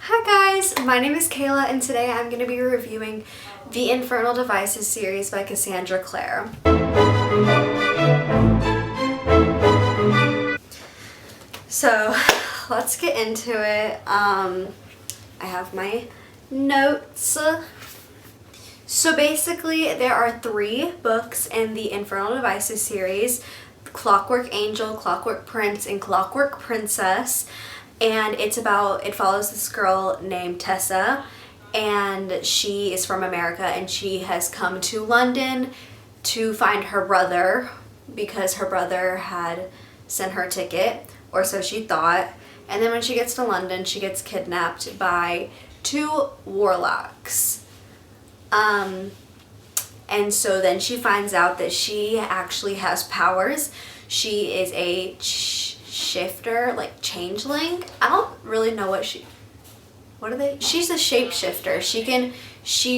Hi guys, my name is Kayla and today I'm going to be reviewing the Infernal Devices series by Cassandra Clare. So let's get into it. I have my notes. So basically there are 3 books in the Infernal Devices series: Clockwork Angel, Clockwork Prince, and Clockwork Princess. And it follows this girl named Tessa, and she is from America, and she has come to London to find her brother because her brother had sent her a ticket, or so she thought. And then when she gets to London, she gets kidnapped by 2 warlocks. And so then she finds out that she actually has powers. She is a shifter, like changeling. I don't really know what are they? She's a shapeshifter.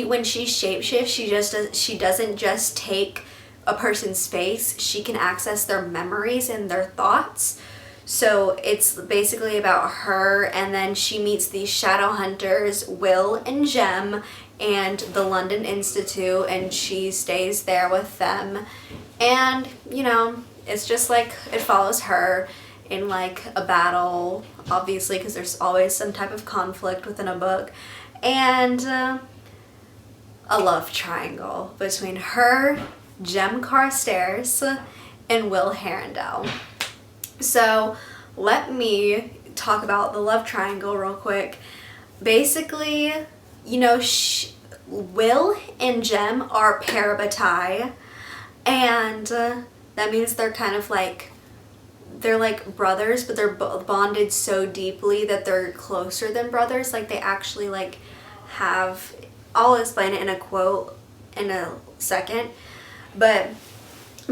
When she shapeshifts, she doesn't just take a person's space. She can access their memories and their thoughts. So it's basically about her, and then she meets these shadow hunters, Will and Jem, and the London Institute, and she stays there with them. And it's just like it follows her in like a battle, obviously, because there's always some type of conflict within a book, and a love triangle between her, Jem Carstairs, and Will Herondale. So let me talk about the love triangle real quick. Basically, Will and Jem are parabatai, and that means they're kind of like, they're like brothers, but they're bonded so deeply that they're closer than brothers. Like they actually like have, I'll explain it in a quote in a second, but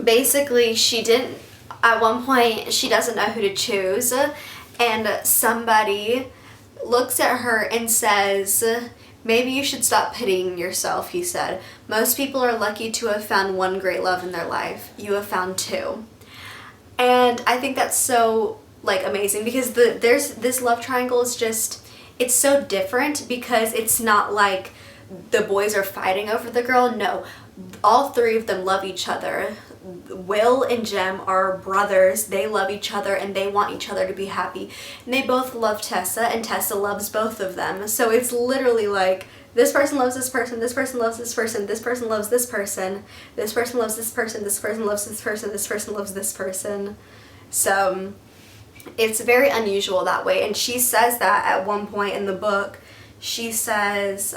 basically at one point she doesn't know who to choose, and somebody looks at her and says, "Maybe you should stop pitying yourself," he said. "Most people are lucky to have found one great love in their life. You have found 2. And I think that's so like amazing, because there's this love triangle is just, it's so different, because it's not like the boys are fighting over the girl. No, all 3 of them love each other. Will and Jem are brothers. They love each other and they want each other to be happy. And they both love Tessa, and Tessa loves both of them. So it's literally like, this person loves this person, this person loves this person, this person loves this person, this person loves this person, this person loves this person, this person loves this person. So it's very unusual that way. And she says that at one point in the book. She says,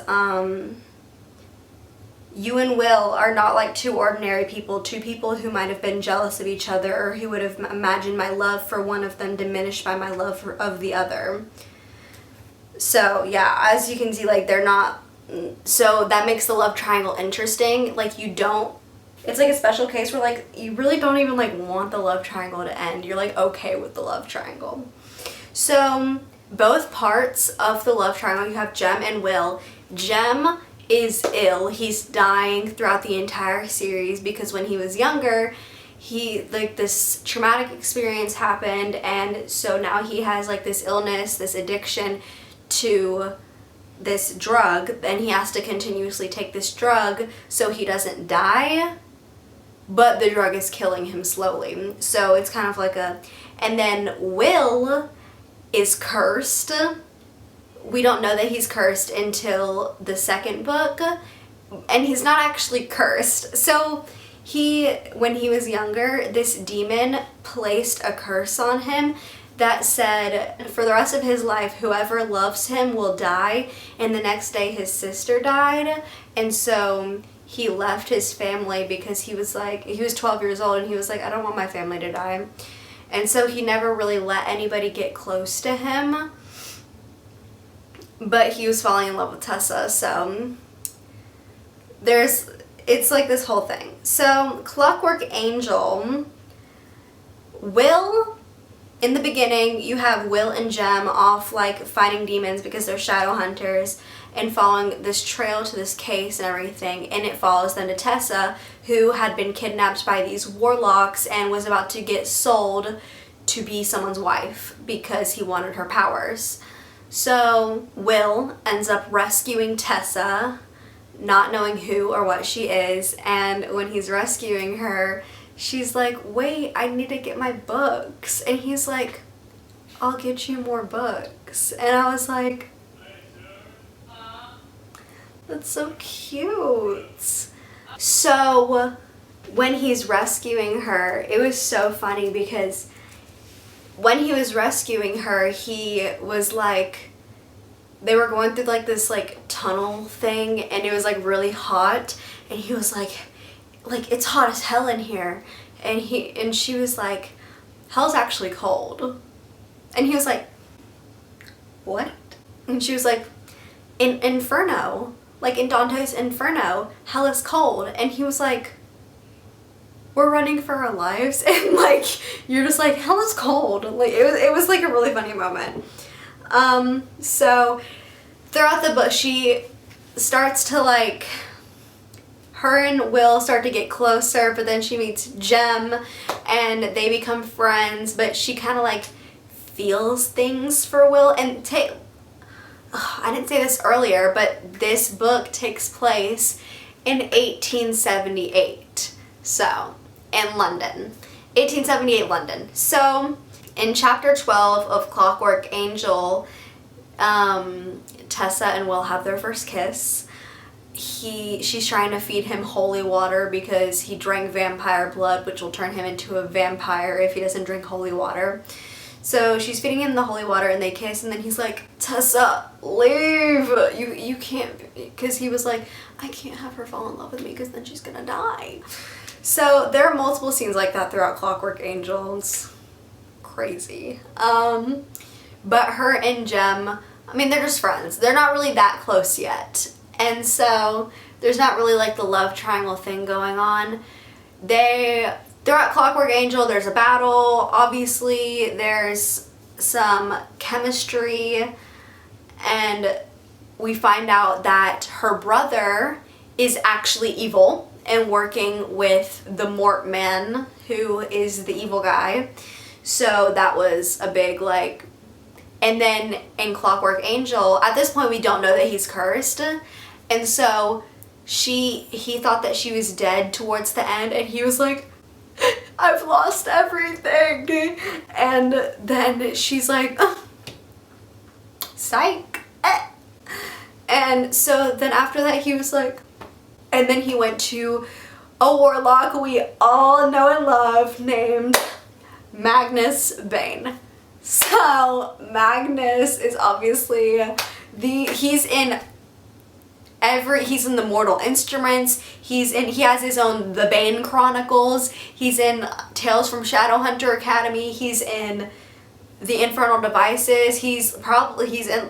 "You and Will are not like 2 ordinary people, 2 people who might have been jealous of each other, or who would have imagined my love for one of them diminished by my love of the other." So yeah, as you can see, like they're not, so that makes the love triangle interesting. Like it's like a special case where like you really don't even like want the love triangle to end. You're like okay with the love triangle. So both parts of the love triangle, you have Jem and Will. Jem is ill. He's dying throughout the entire series because when he was younger, this traumatic experience happened, and so now he has like this illness, this addiction to this drug, and he has to continuously take this drug so he doesn't die, but the drug is killing him slowly. So it's kind of like and then Will is cursed. We don't know that he's cursed until the 2nd book, and he's not actually cursed. So when he was younger, this demon placed a curse on him that said, for the rest of his life, whoever loves him will die. And the next day his sister died, and so he left his family because he was 12 years old, and he was like, I don't want my family to die. And so he never really let anybody get close to him, but he was falling in love with Tessa. So it's like this whole thing. So Clockwork Angel, in the beginning, you have Will and Jem off like fighting demons because they're shadow hunters and following this trail to this case and everything, and it follows then to Tessa, who had been kidnapped by these warlocks and was about to get sold to be someone's wife because he wanted her powers. So Will ends up rescuing Tessa, not knowing who or what she is, and when he's rescuing her, she's like, wait, I need to get my books. And he's like, I'll get you more books. And I was like, that's so cute. So when he's rescuing her, it was so funny because when he was rescuing her, he was like, they were going through like this like tunnel thing, and it was like really hot, and he was like it's hot as hell in here, and she was like, hell's actually cold. And he was like, what? And she was like, in Inferno, like in Dante's Inferno, hell is cold. And he was like, we're running for our lives, and like you're just like, hell is cold. Like it was like a really funny moment. So throughout the book, she starts to like, her and Will start to get closer, but then she meets Jem and they become friends, but she kind of like feels things for Will. And I didn't say this earlier, but this book takes place in 1878. So, in London. 1878 London. So, in chapter 12 of Clockwork Angel, Tessa and Will have their first kiss. She's trying to feed him holy water because he drank vampire blood, which will turn him into a vampire if he doesn't drink holy water. So she's feeding him the holy water and they kiss, and then he's like, Tessa, leave! You can't, because he was like, I can't have her fall in love with me because then she's gonna die. So there are multiple scenes like that throughout Clockwork Angel. It's crazy. But her and Jem, I mean, they're just friends. They're not really that close yet. And so there's not really like the love triangle thing going on. Throughout Clockwork Angel, there's a battle. Obviously, there's some chemistry, and we find out that her brother is actually evil and working with the Mort Man, who is the evil guy. So that was a big like. And then in Clockwork Angel, at this point we don't know that he's cursed, and so he thought that she was dead towards the end, and he was like, I've lost everything. And then she's like, oh, psych. And so then after that he was like, and then he went to a warlock we all know and love named Magnus Bane. So Magnus is obviously he's in the Mortal Instruments, he has his own The Bane Chronicles, he's in Tales from Shadowhunter Academy, he's in the Infernal Devices, he's probably in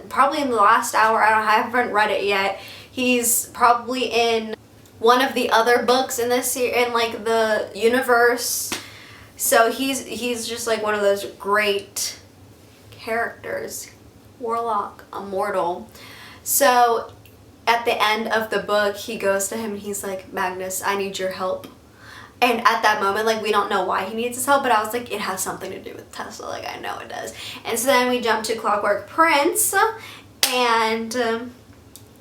The Last Hour. I haven't read it yet. He's probably in one of the other books in this in like the universe. So he's just like one of those great characters. Warlock, immortal. So at the end of the book, he goes to him and he's like, Magnus, I need your help. And at that moment, like, we don't know why he needs his help, but I was like, it has something to do with Tessa. Like, I know it does. And so then we jump to Clockwork Prince, and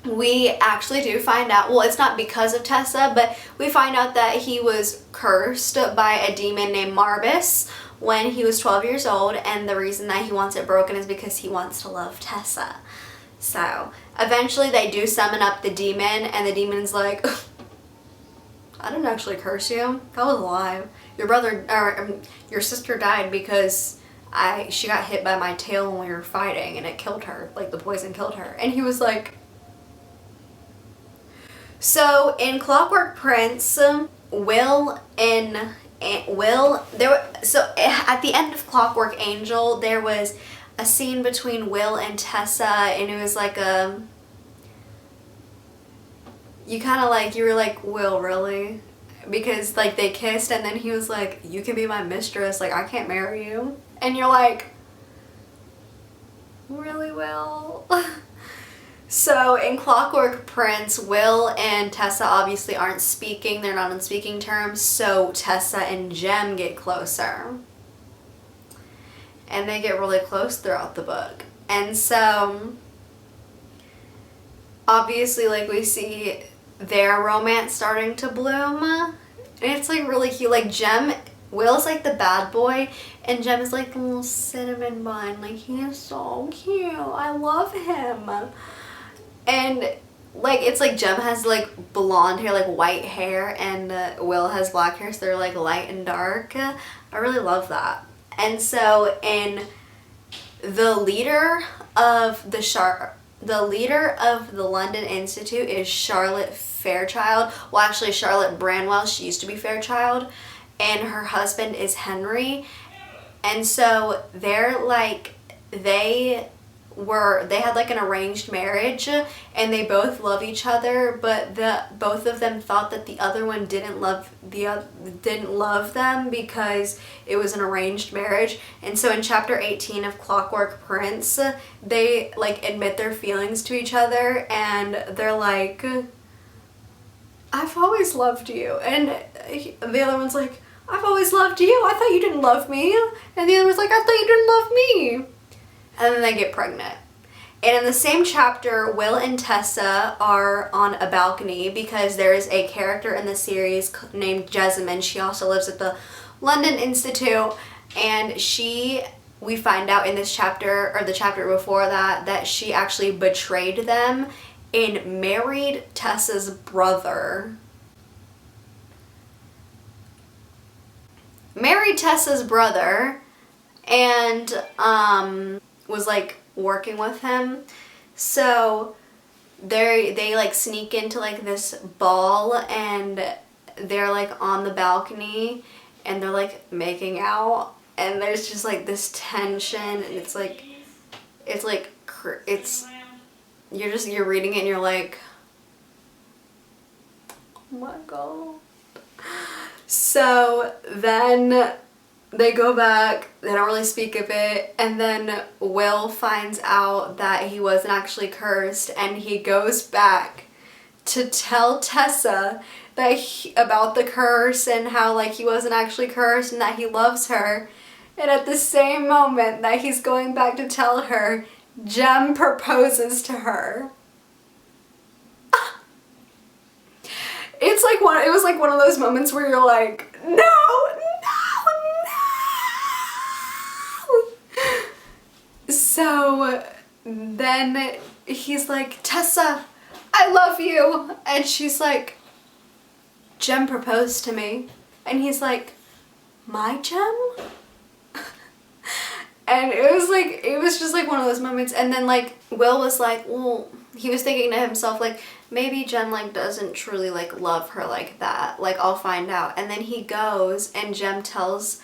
we actually do find out, well, it's not because of Tessa, but we find out that he was cursed by a demon named Marbus when he was 12 years old, and the reason that he wants it broken is because he wants to love Tessa. So eventually they do summon up the demon, and the demon's like, I didn't actually curse you. That was a lie. Your sister died because she got hit by my tail when we were fighting, and it killed her. Like, the poison killed her. And he was like, so in Clockwork Prince, so at the end of Clockwork Angel, there was a scene between Will and Tessa, and it was like you were like, Will, really? Because like they kissed, and then he was like, you can be my mistress, like I can't marry you. And you're like, really, Will? So in Clockwork Prince, Will and Tessa obviously aren't speaking, they're not on speaking terms, so Tessa and Jem get closer. And they get really close throughout the book. And so obviously like we see their romance starting to bloom, and it's like really cute. Like Will's like the bad boy, and Jem is like the little cinnamon bun. Like, he is so cute. I love him. And like it's like Jem has like blonde hair, like white hair, and Will has black hair, so they're like light and dark. I really love that. And so in the leader of the London Institute is Charlotte Fairchild. Well, actually Charlotte Branwell, she used to be Fairchild, and her husband is Henry. And so they're like, they had like an arranged marriage, and they both love each other, but both of them thought that the other one didn't love them because it was an arranged marriage. And so in chapter 18 of Clockwork Prince, they like admit their feelings to each other, and they're like, I've always loved you. And the other one's like, I've always loved you. I thought you didn't love me. And the other one's like, I thought you didn't love me. And then they get pregnant. And in the same chapter, Will and Tessa are on a balcony because there is a character in the series named Jessamine. She also lives at the London Institute, and we find out in this chapter, or the chapter before that she actually betrayed them and married Tessa's brother. And was like working with him. So they like sneak into like this ball, and they're like on the balcony, and they're like making out, and there's just like this tension, and you're reading it and you're like, oh my god. So then they go back, they don't really speak of it, and then Will finds out that he wasn't actually cursed, and he goes back to tell Tessa about the curse and how like he wasn't actually cursed and that he loves her. And at the same moment that he's going back to tell her, Jem proposes to her. It was like one of those moments where you're like, no. So then he's like, Tessa, I love you. And she's like, Jem proposed to me. And he's like, my Jem? And it was just like one of those moments. And then like Will was like, well, he was thinking to himself like, maybe Jem like doesn't truly like love her like that. Like, I'll find out. And then he goes and Jem tells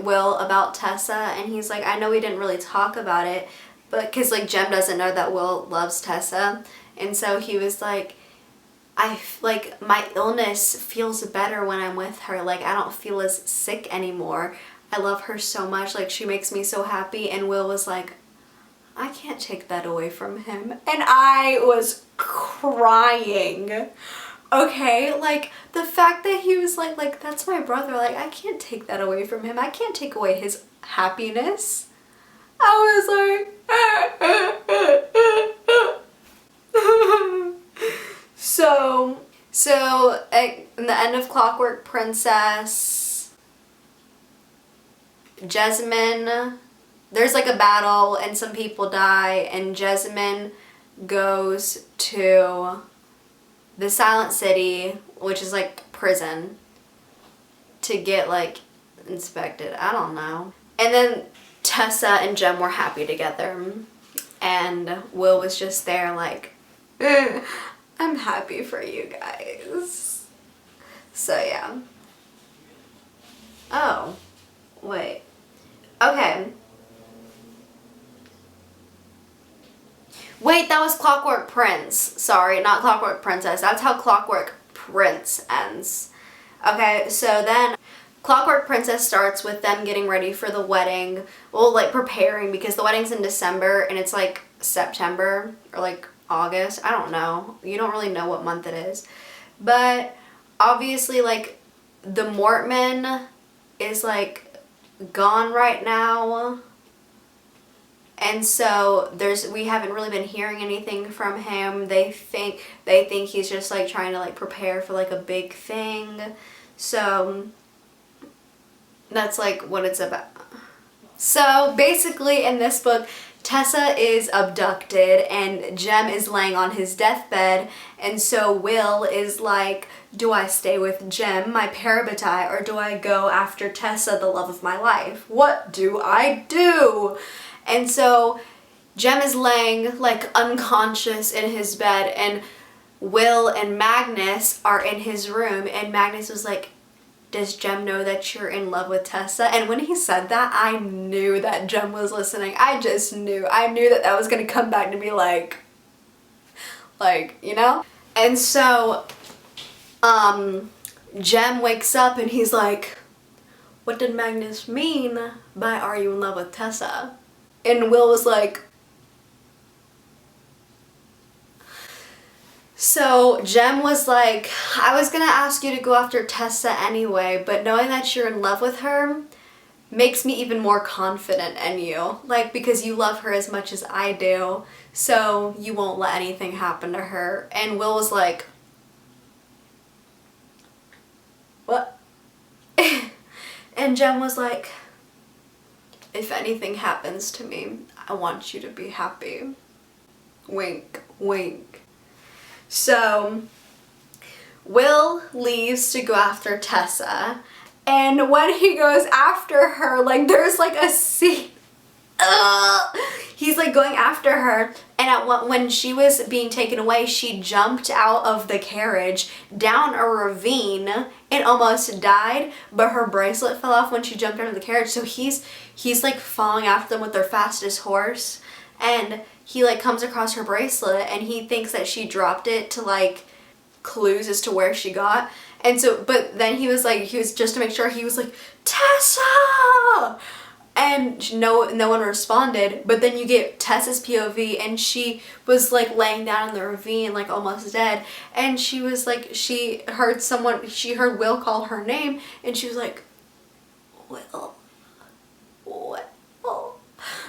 Will about Tessa, and he's like, I know we didn't really talk about it, but because like Jem doesn't know that Will loves Tessa. And so he was like, my illness feels better when I'm with her. Like, I don't feel as sick anymore. I love her so much. Like, she makes me so happy. And Will was like, I can't take that away from him. And I was crying. Okay, like the fact that he was like that's my brother, like I can't take that away from him. I can't take away his happiness. I was like so in the end of Clockwork Princess, Jessamine, there's like a battle and some people die, and Jessamine goes to the Silent City, which is like prison, to get like inspected. I don't know. And then Tessa and Jem were happy together, and Will was just there like, I'm happy for you guys. So yeah. Oh, wait. Okay. Wait, that was Clockwork Prince. Sorry, not Clockwork Princess. That's how Clockwork Prince ends. Okay, so then Clockwork Princess starts with them getting ready for the wedding. Well, like preparing, because the wedding's in December and it's like September or like August. I don't know. You don't really know what month it is. But obviously like the Mortman is like gone right now. And so we haven't really been hearing anything from him. They think he's just like trying to like prepare for like a big thing. So that's like what it's about. So basically in this book, Tessa is abducted and Jem is laying on his deathbed, and so Will is like, do I stay with Jem, my parabatai, or do I go after Tessa, the love of my life? What do I do? And so Jem is laying like unconscious in his bed, and Will and Magnus are in his room, and Magnus was like, does Jem know that you're in love with Tessa? And when he said that, I knew that Jem was listening. I just knew. I knew that that was going to come back to me like, you know? And so, Jem wakes up and he's like, what did Magnus mean by are you in love with Tessa? And Will was like, so Jem was like, I was gonna ask you to go after Tessa anyway, but knowing that you're in love with her makes me even more confident in you. Like, because you love her as much as I do, so you won't let anything happen to her. And Will was like, what? And Jem was like, if anything happens to me, I want you to be happy. Wink, wink. So, Will leaves to go after Tessa, and when he goes after her, like, there's like a scene. He's like going after her, and when she was being taken away, she jumped out of the carriage down a ravine and almost died, but her bracelet fell off when she jumped out of the carriage, so he's like following after them with their fastest horse, and he like comes across her bracelet and he thinks that she dropped it to like clues as to where she got. And so, but then he was just to make sure, he was like, Tessa! And no one responded, but then you get Tessa's POV and she was like laying down in the ravine like almost dead, and she was like, she heard Will call her name, and she was like, Will.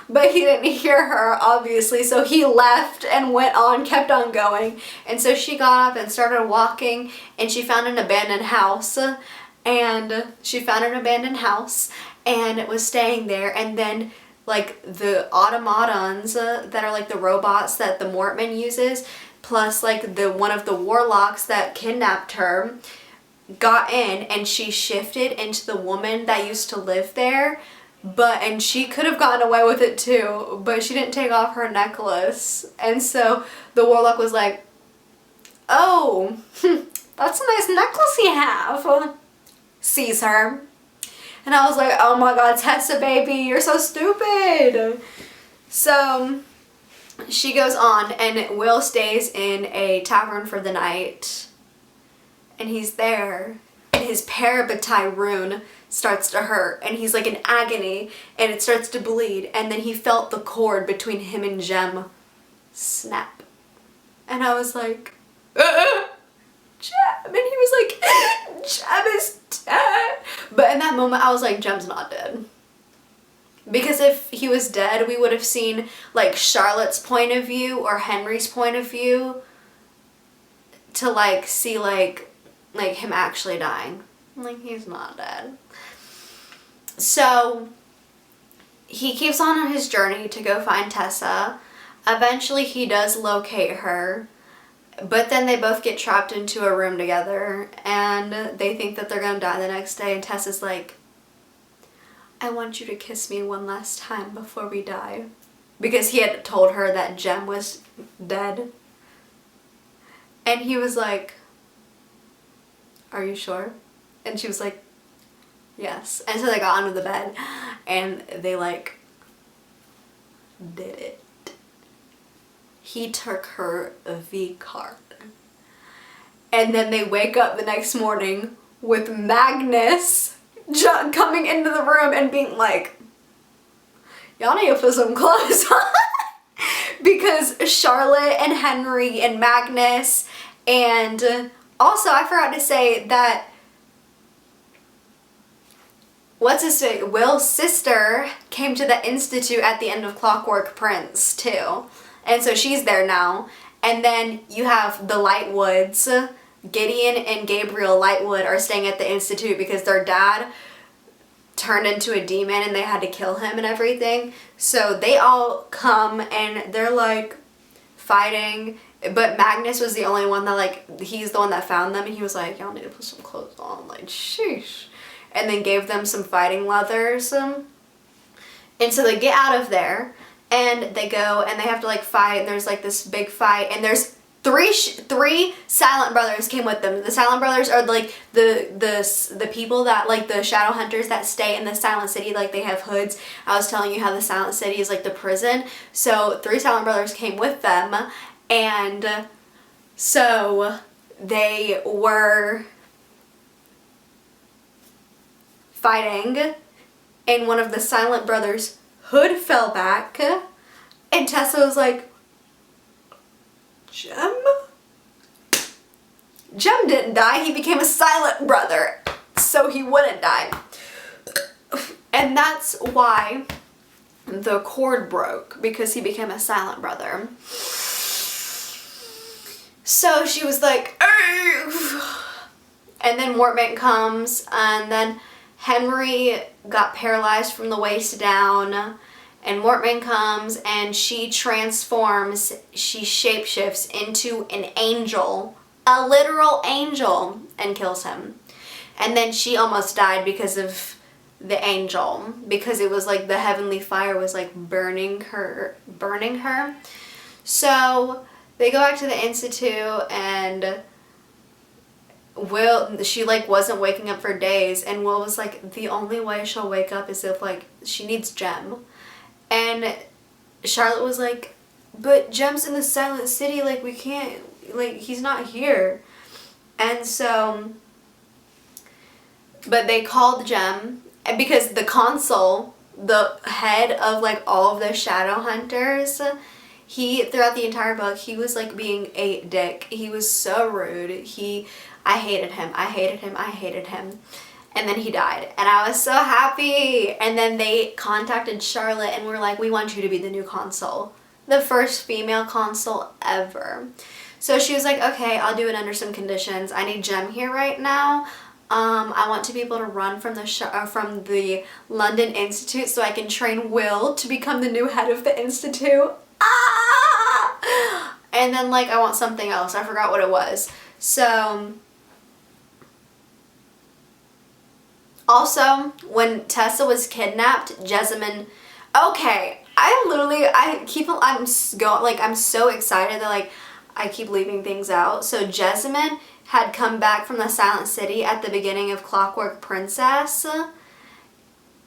But he didn't hear her, obviously, so he left and went on, kept on going. And so she got up and started walking, and she found an abandoned house, and it was staying there. And then like the automatons that are like the robots that the Mortman uses, plus like one of the warlocks that kidnapped her, got in, and she shifted into the woman that used to live there. And she could have gotten away with it too, but she didn't take off her necklace. And so the warlock was like, oh, that's a nice necklace you have. Sees her. And I was like, oh my god, Tessa baby, you're so stupid. So she goes on, and Will stays in a tavern for the night. And he's there. His parabatai rune starts to hurt, and he's like in agony, and it starts to bleed, and then he felt the cord between him and Jem snap. And I was like, Jem, and he was like, Jem is dead. But in that moment I was like, Jem's not dead. Because if he was dead, we would have seen like Charlotte's point of view or Henry's point of view to like see like him actually dying. Like, he's not dead. So he keeps on his journey to go find Tessa. Eventually he does locate her, but then they both get trapped into a room together, and they think that they're gonna die the next day, and Tessa's like, I want you to kiss me one last time before we die. Because he had told her that Jem was dead. And he was like, are you sure? And she was like, yes. And so they got under the bed and they like did it. He took her V card. And then they wake up the next morning with Magnus coming into the room and being like, y'all need to put some clothes on. Because Charlotte and Henry and Magnus, and also I forgot to say that Will's sister came to the Institute at the end of Clockwork Prince too. And so she's there now. And then you have the Lightwoods. Gideon and Gabriel Lightwood are staying at the Institute because their dad turned into a demon and they had to kill him and everything. So they all come and they're like fighting. But Magnus was the only one that like, he's the one that found them and he was like, y'all need to put some clothes on. Like, sheesh. And then gave them some fighting leathers. And so they get out of there and they go and they have to like fight. And there's like this big fight and there's three Silent Brothers came with them. The Silent Brothers are like the people that like the shadow hunters that stay in the Silent City, like they have hoods. I was telling you how the Silent City is like the prison. So 3 Silent Brothers came with them and so they were fighting and one of the Silent Brothers' hood fell back and Tessa was like, Jem? Jem didn't die, he became a Silent Brother, so he wouldn't die. And that's why the cord broke, because he became a Silent Brother. So she was like, argh! And then Mortmint comes, and then Henry got paralyzed from the waist down. And Mortmint comes and she transforms, she shapeshifts into an angel, a literal angel, and kills him. And then she almost died because of the angel, because it was like the heavenly fire was like burning her. So they go back to the Institute and she like wasn't waking up for days and Will was like, the only way she'll wake up is if like she needs Jem. And Charlotte was like, but Jem's in the Silent City, like we can't, like he's not here. And so, but they called Jem, and because the consul, the head of like all of the shadow hunters, he, throughout the entire book, he was like being a dick. He was so rude. I hated him. And then he died. And I was so happy. And then they contacted Charlotte and were like, we want you to be the new consul. The first female consul ever. So she was like, okay, I'll do it under some conditions. I need Jem here right now. I want to be able to run from the London Institute so I can train Will to become the new head of the Institute. Ah! And then like, I want something else. I forgot what it was. So also, when Tessa was kidnapped, Jessamine, okay, I'm so excited that like I keep leaving things out. So Jessamine had come back from the Silent City at the beginning of Clockwork Princess,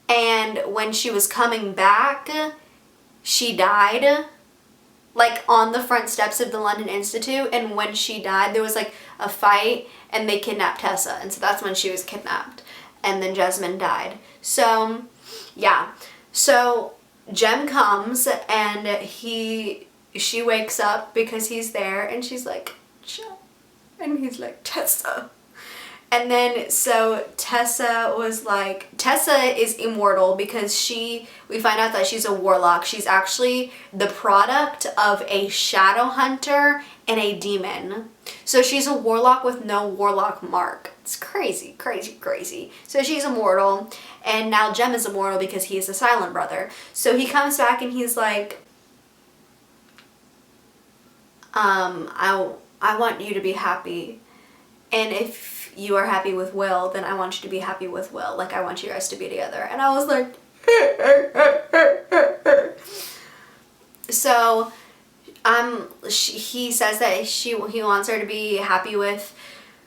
and when she was coming back, she died like on the front steps of the London Institute, and when she died there was like a fight and they kidnapped Tessa, and so that's when she was kidnapped. And then Jessamine died. So, yeah. So, Jem comes and she wakes up because he's there and she's like, Jem. And he's like, Tessa. And then, so Tessa was like, Tessa is immortal because we find out that she's a warlock. She's actually the product of a shadow hunter and a demon. So she's a warlock with no warlock mark. It's crazy, crazy, crazy. So she's immortal, and now Jem is immortal because he is a Silent Brother. So he comes back and he's like, I want you to be happy. And if you are happy with Will, then I want you to be happy with Will. Like, I want you guys to be together. And I was like, so he says that he wants her to be happy with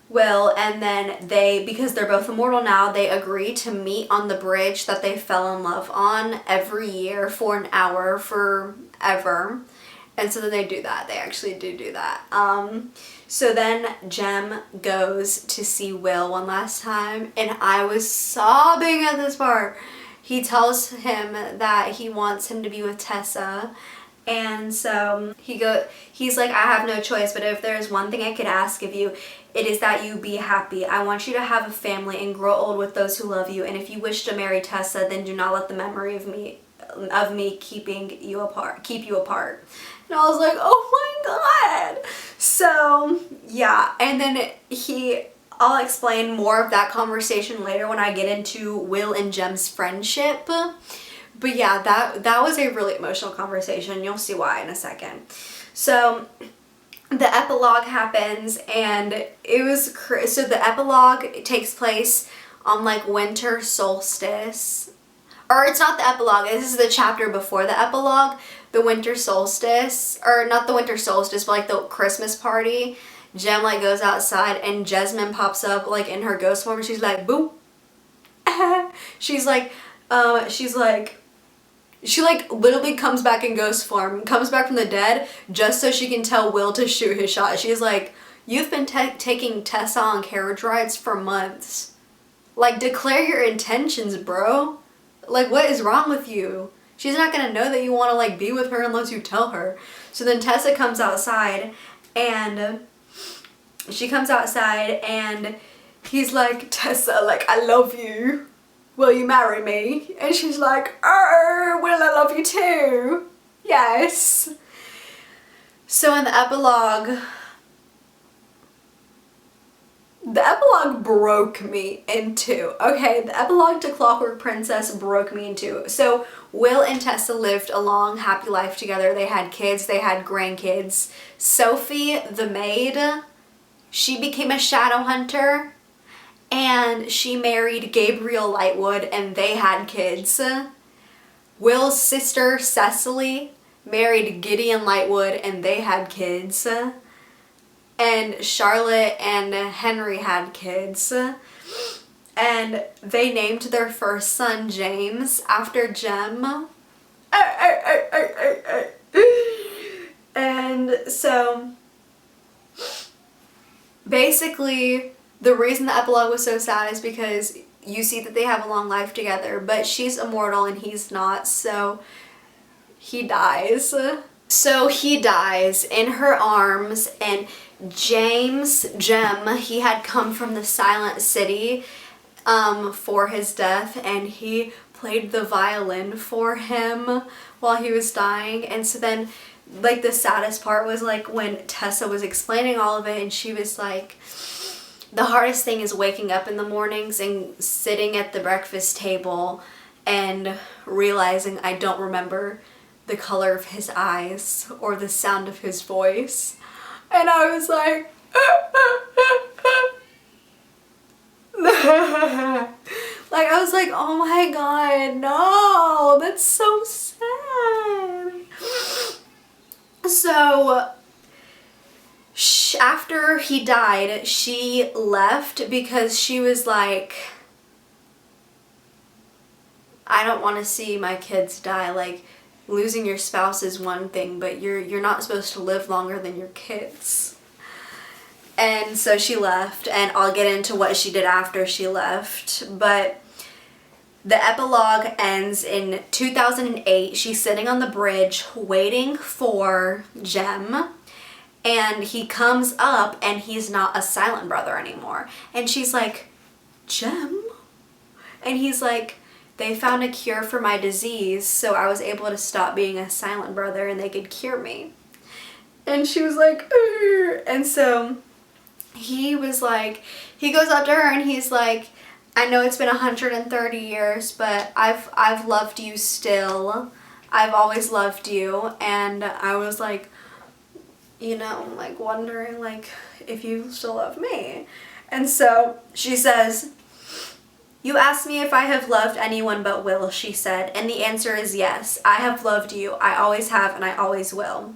Will, and then because they're both immortal now, they agree to meet on the bridge that they fell in love on every year for an hour forever. And so then they do that. They actually do that. So then Jem goes to see Will one last time, and I was sobbing at this part. He tells him that he wants him to be with Tessa, And so he's like, I have no choice, but if there's one thing I could ask of you, it is that you be happy. I want you to have a family and grow old with those who love you. And if you wish to marry Tessa, then do not let the memory of me keep you apart. And I was like, oh my God. So yeah, and then I'll explain more of that conversation later when I get into Will and Jem's friendship. But yeah, that was a really emotional conversation. You'll see why in a second. So the epilogue happens, and so the epilogue takes place on like winter solstice. Or it's not the epilogue, this is the chapter before the epilogue, the winter solstice, or not the winter solstice, but like the Christmas party. Jem like goes outside and Jasmine pops up like in her ghost form, and she's like, boo. She literally comes back in ghost form, comes back from the dead just so she can tell Will to shoot his shot. She's like, you've been taking Tessa on carriage rides for months. Like, declare your intentions, bro. Like, what is wrong with you? She's not gonna know that you want to like be with her unless you tell her. So then Tessa comes outside, and he's like, Tessa, like, I love you. Will you marry me? And she's like, Will, I love you too. Yes. So in the epilogue broke me in two. Okay, the epilogue to Clockwork Princess broke me in two. So Will and Tessa lived a long, happy life together. They had kids, they had grandkids. Sophie, the maid, she became a shadow hunter, and she married Gabriel Lightwood, and they had kids. Will's sister, Cecily, married Gideon Lightwood, and they had kids. And Charlotte and Henry had kids. And they named their first son James after Jem. And so basically, the reason the epilogue was so sad is because you see that they have a long life together, but she's immortal and he's not, so he dies. So he dies in her arms, and Jem, he had come from the Silent City for his death, and he played the violin for him while he was dying. And so then, like, the saddest part was like when Tessa was explaining all of it, and she was like, the hardest thing is waking up in the mornings and sitting at the breakfast table and realizing I don't remember the color of his eyes or the sound of his voice. And I was like, like, I was like, oh my God, no, that's so sad. So after he died, she left because she was like, I don't want to see my kids die. Like, losing your spouse is one thing, but you're not supposed to live longer than your kids. And so she left, and I'll get into what she did after she left. But the epilogue ends in 2008. She's sitting on the bridge waiting for Jem, and he comes up and he's not a silent brother anymore. And she's like, Jem? And he's like, they found a cure for my disease, so I was able to stop being a silent brother and they could cure me. And she was like, Urgh. And so he was like, he goes up to her and he's like, I know it's been 130 years, but I've loved you still. I've always loved you. And I was like, you know, like wondering like if you still love me. And so she says, you asked me if I have loved anyone but Will, she said, and the answer is yes. I have loved you. I always have, and I always will.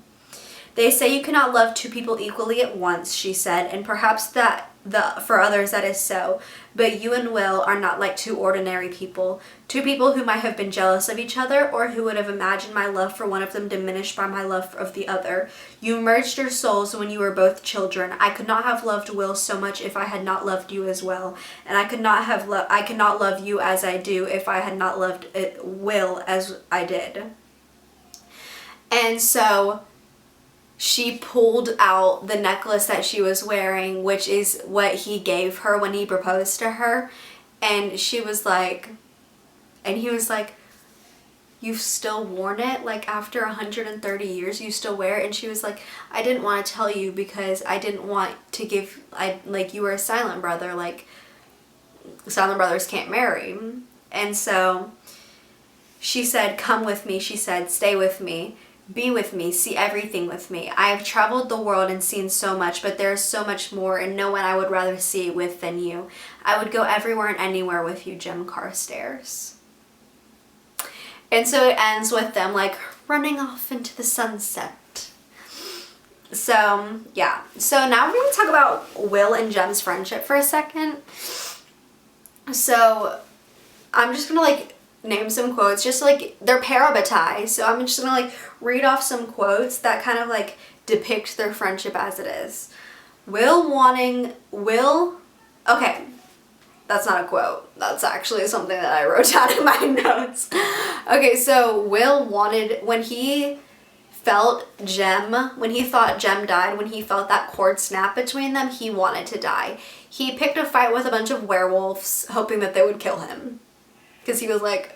They say you cannot love two people equally at once, she said, and perhaps for others that is so, but you and Will are not like two ordinary people, two people who might have been jealous of each other or who would have imagined my love for one of them diminished by my love of the other. You merged your souls when you were both children. I could not have loved Will so much if I had not loved you as well, and I could not love you as I do if I had not loved Will as I did. And so she pulled out the necklace that she was wearing, which is what he gave her when he proposed to her. And she was like, and he was like, you've still worn it? Like after 130 years, you still wear it? And she was like, I didn't want to tell you because I didn't want to give, like you were a silent brother, like silent brothers can't marry. And so she said, come with me. She said, stay with me. Be with me, see everything with me. I have traveled the world and seen so much, but there is so much more, and no one I would rather see it with than you. I would go everywhere and anywhere with you, Jem Carstairs. And so it ends with them like running off into the sunset. So yeah. So now we're going to talk about Will and Jem's friendship for a second. So I'm just going to like name some quotes, just like they're parabatai, so I'm just gonna like read off some quotes that kind of like depict their friendship as it is. Okay, that's not a quote, that's actually something that I wrote down in my notes. Okay, so Will wanted, when he felt Jem, when he thought Jem died, when he felt that cord snap between them, he wanted to die. He picked a fight with a bunch of werewolves hoping that they would kill him. Because he was like,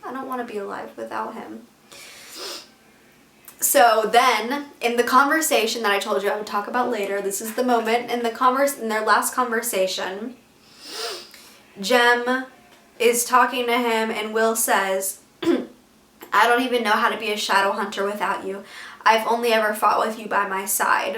I don't want to be alive without him. So then, in the conversation that I told you I would talk about later, this is the moment, in their last conversation, Jem is talking to him and Will says, I don't even know how to be a shadow hunter without you. I've only ever fought with you by my side.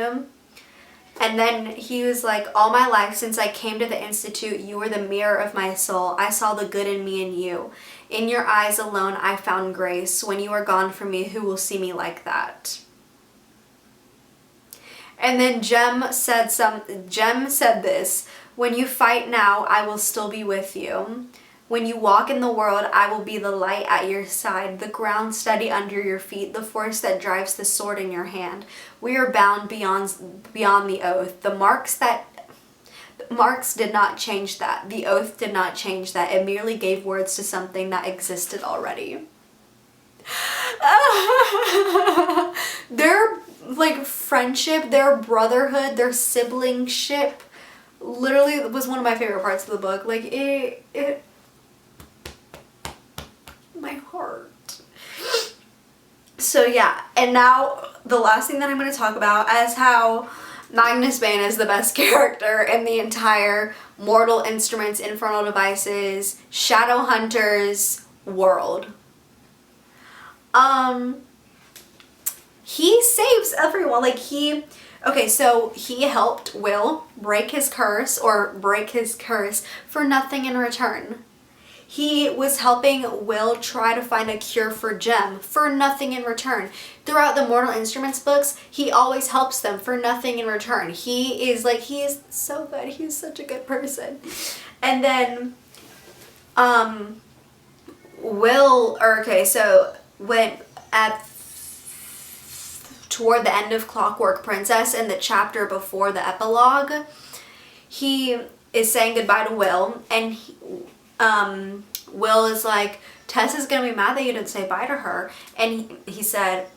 And then he was like, all my life since I came to the Institute, you were the mirror of my soul. I saw the good in me and you. In your eyes alone, I found grace. When you are gone from me, who will see me like that? And then Jem said this, when you fight now, I will still be with you. When you walk in the world, I will be the light at your side, the ground steady under your feet, the force that drives the sword in your hand. We are bound beyond the oath. The marks did not change that. The oath did not change that. It merely gave words to something that existed already. Their like friendship, their brotherhood, their siblingship literally was one of my favorite parts of the book. Like it my heart. So yeah, and now the last thing that I'm going to talk about is how Magnus Bane is the best character in the entire Mortal Instruments, Infernal Devices, Shadowhunters world. He saves everyone. Like okay, so he helped Will break his curse for nothing in return. He was helping Will try to find a cure for Jem for nothing in return. Throughout the Mortal Instruments books, he always helps them for nothing in return. He is so good. He's such a good person. And then, toward the end of Clockwork Princess in the chapter before the epilogue, he is saying goodbye to Will, and Will is like, Tess is gonna be mad that you didn't say bye to her. And he said,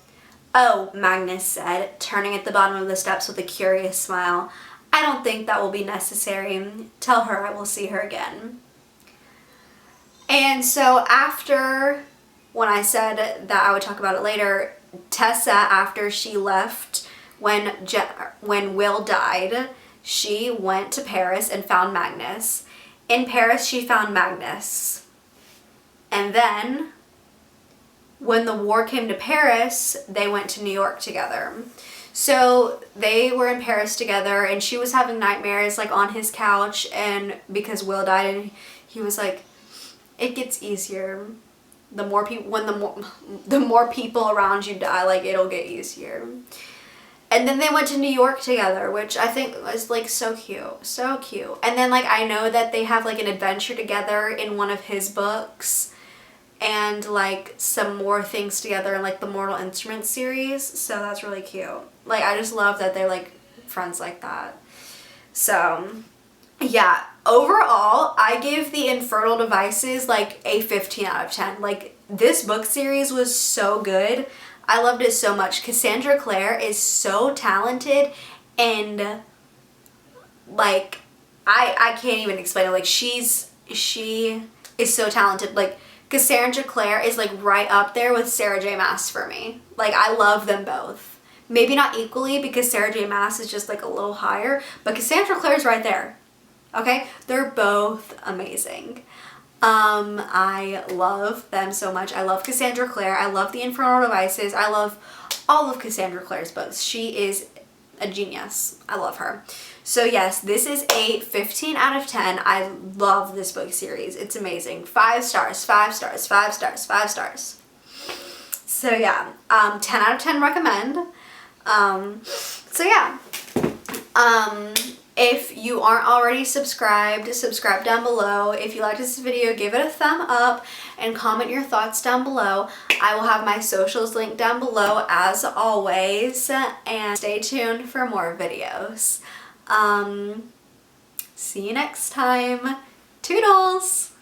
oh, Magnus said, turning at the bottom of the steps with a curious smile, I don't think that will be necessary. Tell her I will see her again. And so after, when I said that I would talk about it later, Tessa, after she left, when Will died, she went to Paris and found Magnus. In Paris, she found Magnus. And then, when the war came to Paris, they went to New York together. So they were in Paris together, and she was having nightmares like on his couch, and because Will died, and he was like, it gets easier. The more people around you die, like it'll get easier. And then they went to New York together, which I think was like so cute, so cute. And then like I know that they have like an adventure together in one of his books, and like some more things together in like the Mortal Instruments series. So that's really cute. Like I just love that they're like friends like that. So yeah, overall, I give the Infernal Devices like a 15 out of 10. Like, this book series was so good. I loved it so much. Cassandra Clare is so talented, and like, I can't even explain it. Like, she is so talented. Like, Cassandra Clare is like right up there with Sarah J Maas for me. Like, I love them both. Maybe not equally, because Sarah J Maas is just like a little higher, but Cassandra Clare is right there. Okay? They're both amazing. I love them so much. I love Cassandra Clare. I love the Infernal Devices. I love all of Cassandra Clare's books. She is a genius. I love her. So yes, this is a 15 out of 10. I love this book series. It's amazing. 5 stars, 5 stars, 5 stars, 5 stars. So yeah, 10 out of 10 recommend. So yeah. If you aren't already subscribed, subscribe down below. If you liked this video, give it a thumb up and comment your thoughts down below. I will have my socials linked down below as always, and stay tuned for more videos. See you next time. Toodles!